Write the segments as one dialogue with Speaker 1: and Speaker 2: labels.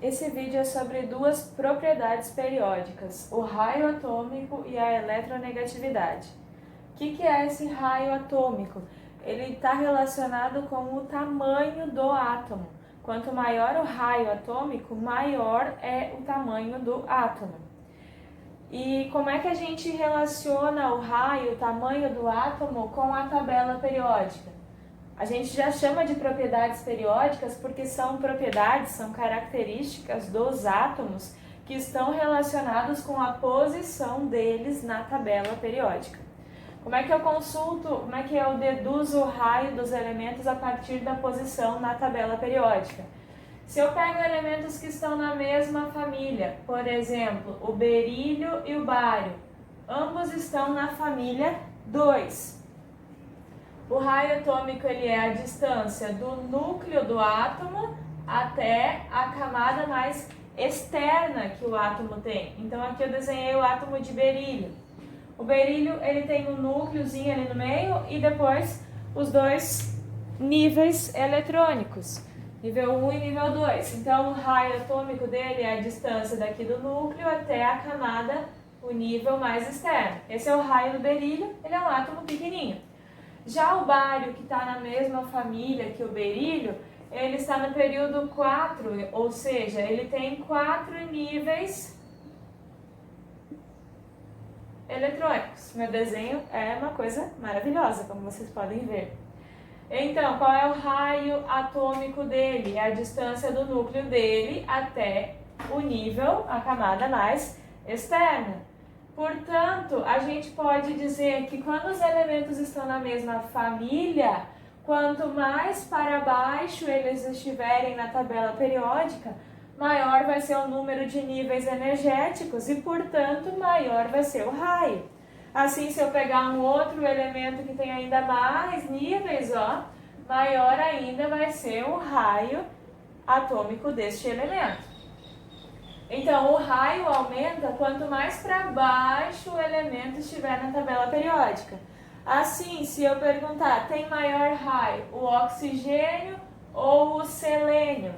Speaker 1: Esse vídeo é sobre duas propriedades periódicas, o raio atômico e a eletronegatividade. O que é esse raio atômico? Ele está relacionado com o tamanho do átomo. Quanto maior o raio atômico, maior é o tamanho do átomo. E como é que a gente relaciona o raio, o tamanho do átomo, com a tabela periódica? A gente já chama de propriedades periódicas porque são propriedades, são características dos átomos que estão relacionados com a posição deles na tabela periódica. Como é que eu consulto, como é que eu deduzo o raio dos elementos a partir da posição na tabela periódica? Se eu pego elementos que estão na mesma família, por exemplo, o berílio e o bário, ambos estão na família 2. O raio atômico ele é a distância do núcleo do átomo até a camada mais externa que o átomo tem. Então aqui eu desenhei o átomo de berílio. O berílio ele tem um núcleozinho ali no meio e depois os dois níveis eletrônicos, nível 1 e nível 2. Então o raio atômico dele é a distância daqui do núcleo até a camada, o nível mais externo. Esse é o raio do berílio, ele é um átomo pequenininho. Já o bário, que está na mesma família que o berílio, ele está no período 4, ou seja, ele tem 4 níveis eletrônicos. Meu desenho é uma coisa maravilhosa, como vocês podem ver. Então, qual é o raio atômico dele? É a distância do núcleo dele até o nível, a camada mais externa. Portanto, a gente pode dizer que quando os elementos estão na mesma família, quanto mais para baixo eles estiverem na tabela periódica, maior vai ser o número de níveis energéticos e, portanto, maior vai ser o raio. Assim, se eu pegar um outro elemento que tem ainda mais níveis, maior ainda vai ser o raio atômico deste elemento. Então, o raio aumenta quanto mais para baixo o elemento estiver na tabela periódica. Assim, se eu perguntar, tem maior raio o oxigênio ou o selênio?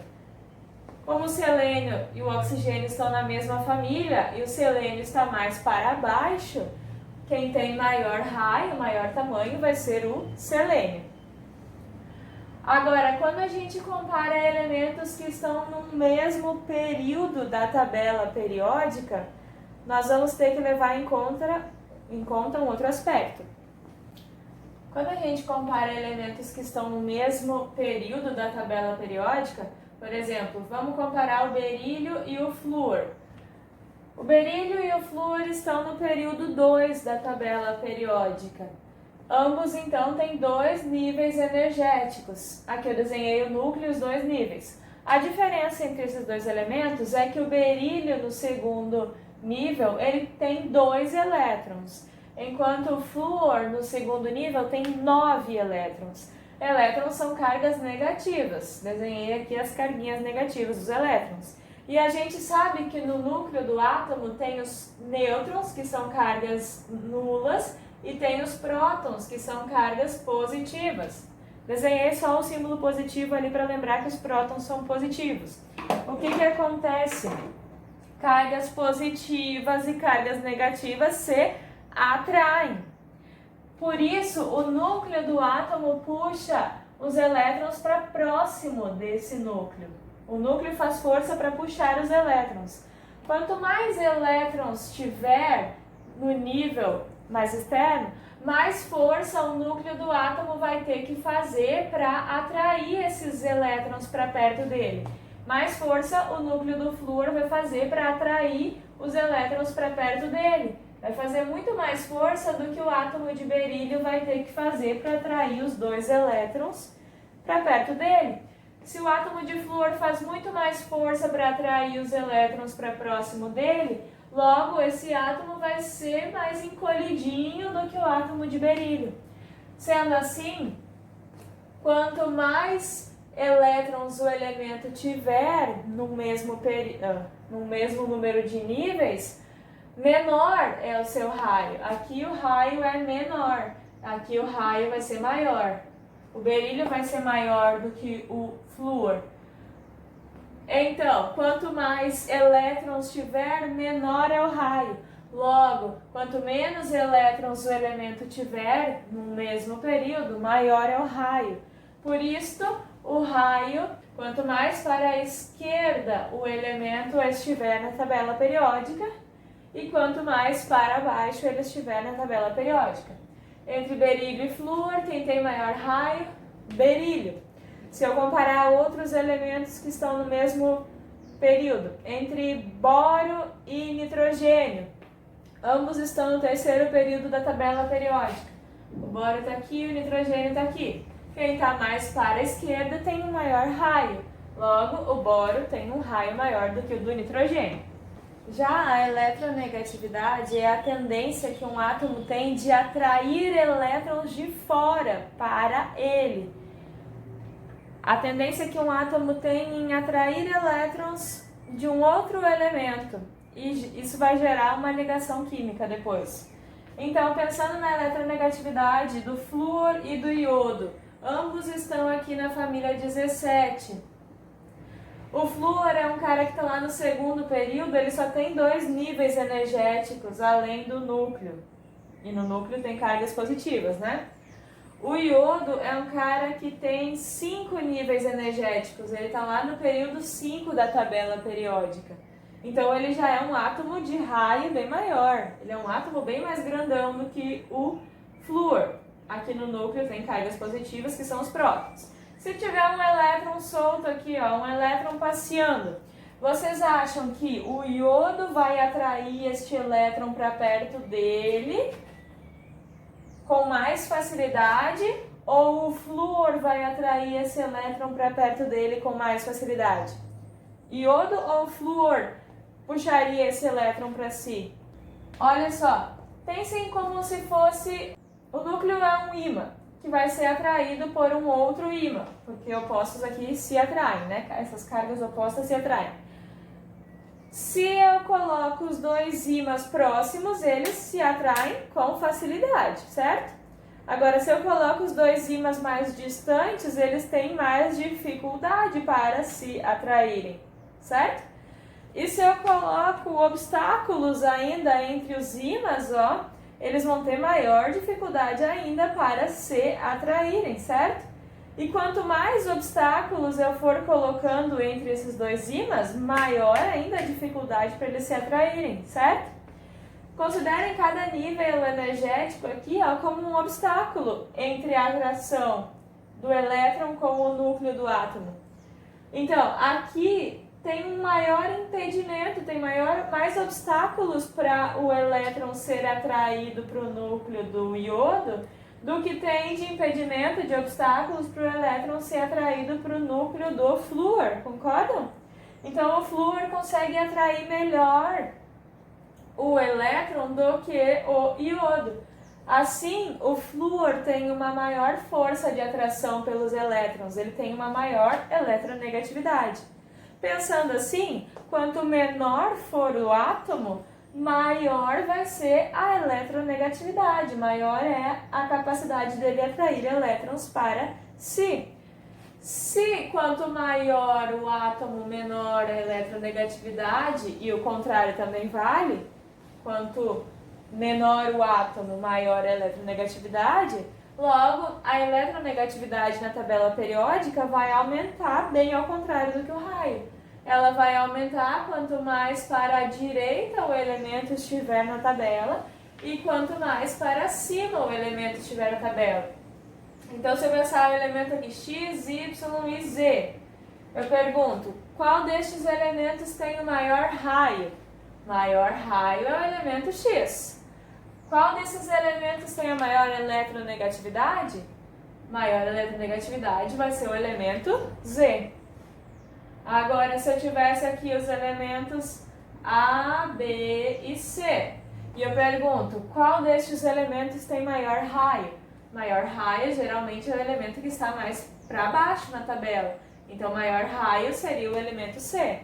Speaker 1: Como o selênio e o oxigênio estão na mesma família e o selênio está mais para baixo, quem tem maior raio, maior tamanho, vai ser o selênio. Agora, quando a gente compara elementos que estão no mesmo período da tabela periódica, nós vamos ter que levar em conta um outro aspecto. Quando a gente compara elementos que estão no mesmo período da tabela periódica, por exemplo, vamos comparar o berílio e o flúor. O berílio e o flúor estão no período 2 da tabela periódica. Ambos, então, têm 2 níveis energéticos. Aqui eu desenhei o núcleo e os 2 níveis. A diferença entre esses dois elementos é que o berílio, no segundo nível, ele tem 2 elétrons, enquanto o flúor, no segundo nível, tem 9 elétrons. Elétrons são cargas negativas. Desenhei aqui as carguinhas negativas dos elétrons. E a gente sabe que no núcleo do átomo tem os nêutrons, que são cargas nulas, e tem os prótons, que são cargas positivas. Desenhei só o símbolo positivo ali para lembrar que os prótons são positivos. O que acontece? Cargas positivas e cargas negativas se atraem. Por isso, o núcleo do átomo puxa os elétrons para próximo desse núcleo. O núcleo faz força para puxar os elétrons. Quanto mais elétrons tiver no nível mais externo, mais força o núcleo do átomo vai ter que fazer para atrair esses elétrons para perto dele. Mais força o núcleo do flúor vai fazer para atrair os elétrons para perto dele. Vai fazer muito mais força do que o átomo de berílio vai ter que fazer para atrair os 2 elétrons para perto dele. Se o átomo de flúor faz muito mais força para atrair os elétrons para próximo dele, logo esse átomo vai ser mais encolhidinho do que o átomo de berílio. Sendo assim, quanto mais elétrons o elemento tiver no mesmo número de níveis, menor é o seu raio. Aqui o raio é menor, aqui o raio vai ser maior. O berílio vai ser maior do que o flúor. Então, quanto mais mais elétrons tiver, menor é o raio. Logo, quanto menos elétrons o elemento tiver no mesmo período, maior é o raio. Por isto, o raio, quanto mais para a esquerda o elemento estiver na tabela periódica, e quanto mais para baixo ele estiver na tabela periódica. Entre berílio e flúor, quem tem maior raio? Berílio. Se eu comparar outros elementos que estão no mesmo período, entre boro e nitrogênio, ambos estão no terceiro período da tabela periódica. O boro está aqui e o nitrogênio está aqui. Quem está mais para a esquerda tem um maior raio. Logo, o boro tem um raio maior do que o do nitrogênio. Já a eletronegatividade é a tendência que um átomo tem de atrair elétrons de fora para ele. A tendência que um átomo tem em atrair elétrons de um outro elemento. E isso vai gerar uma ligação química depois. Então, pensando na eletronegatividade do flúor e do iodo, ambos estão aqui na família 17. O flúor é um cara que está lá no segundo período, ele só tem 2 níveis energéticos além do núcleo. E no núcleo tem cargas positivas, né? O iodo é um cara que tem 5 níveis energéticos, ele está lá no período 5 da tabela periódica. Então ele já é um átomo de raio bem maior, ele é um átomo bem mais grandão do que o flúor. Aqui no núcleo tem cargas positivas, que são os prótons. Se tiver um elétron solto aqui, ó, um elétron passeando, vocês acham que o iodo vai atrair este elétron para perto dele com mais facilidade, ou o flúor vai atrair esse elétron para perto dele com mais facilidade? Iodo ou flúor puxaria esse elétron para si? Olha só, pensem como se fosse... O núcleo é um ímã, que vai ser atraído por um outro ímã, porque opostos aqui se atraem, né? Essas cargas opostas se atraem. Se eu coloco os 2 ímãs próximos, eles se atraem com facilidade, certo? Agora, se eu coloco os 2 ímãs mais distantes, eles têm mais dificuldade para se atraírem, certo? E se eu coloco obstáculos ainda entre os ímãs, ó, eles vão ter maior dificuldade ainda para se atraírem, certo? E quanto mais obstáculos eu for colocando entre esses 2 ímãs, maior ainda a dificuldade para eles se atraírem, certo? Considerem cada nível energético aqui, ó, como um obstáculo entre a atração do elétron com o núcleo do átomo. Então, aqui tem um maior impedimento, tem mais obstáculos para o elétron ser atraído para o núcleo do iodo do que tem de impedimento, de obstáculos para o elétron ser atraído para o núcleo do flúor, concordam? Então o flúor consegue atrair melhor o elétron do que o iodo. Assim, o flúor tem uma maior força de atração pelos elétrons, ele tem uma maior eletronegatividade. Pensando assim, quanto menor for o átomo, maior vai ser a eletronegatividade, maior é a capacidade dele atrair elétrons para si. Se quanto maior o átomo, menor a eletronegatividade, e o contrário também vale, quanto menor o átomo, maior a eletronegatividade, logo a eletronegatividade na tabela periódica vai aumentar bem ao contrário do que o raio. Ela vai aumentar quanto mais para a direita o elemento estiver na tabela e quanto mais para cima o elemento estiver na tabela. Então, se eu pensar o elemento aqui x, y e z, eu pergunto, qual destes elementos tem o maior raio? Maior raio é o elemento x. Qual desses elementos tem a maior eletronegatividade? Maior eletronegatividade vai ser o elemento z. Agora, se eu tivesse aqui os elementos A, B e C, e eu pergunto, qual destes elementos tem maior raio? Maior raio geralmente é o elemento que está mais para baixo na tabela. Então, maior raio seria o elemento C.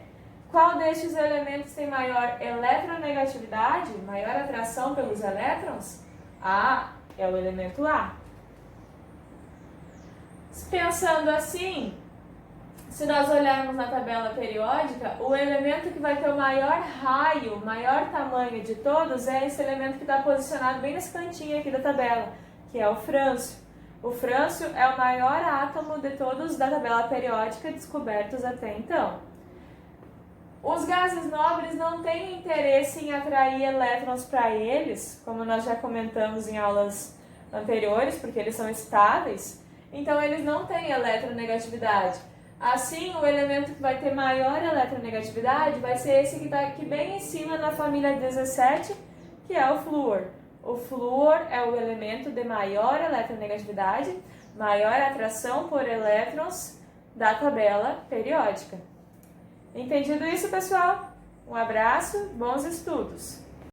Speaker 1: Qual destes elementos tem maior eletronegatividade, maior atração pelos elétrons? A é o elemento A. Pensando assim, Se nós olharmos na tabela periódica, o elemento que vai ter o maior raio, maior tamanho de todos é esse elemento que está posicionado bem nesse cantinho aqui da tabela, que é o frâncio. O frâncio é o maior átomo de todos da tabela periódica descobertos até então. Os gases nobres não têm interesse em atrair elétrons para eles, como nós já comentamos em aulas anteriores, porque eles são estáveis, então eles não têm eletronegatividade. Assim, o elemento que vai ter maior eletronegatividade vai ser esse que está aqui bem em cima na família 17, que é o flúor. O flúor é o elemento de maior eletronegatividade, maior atração por elétrons da tabela periódica. Entendido isso, pessoal? Um abraço, bons estudos!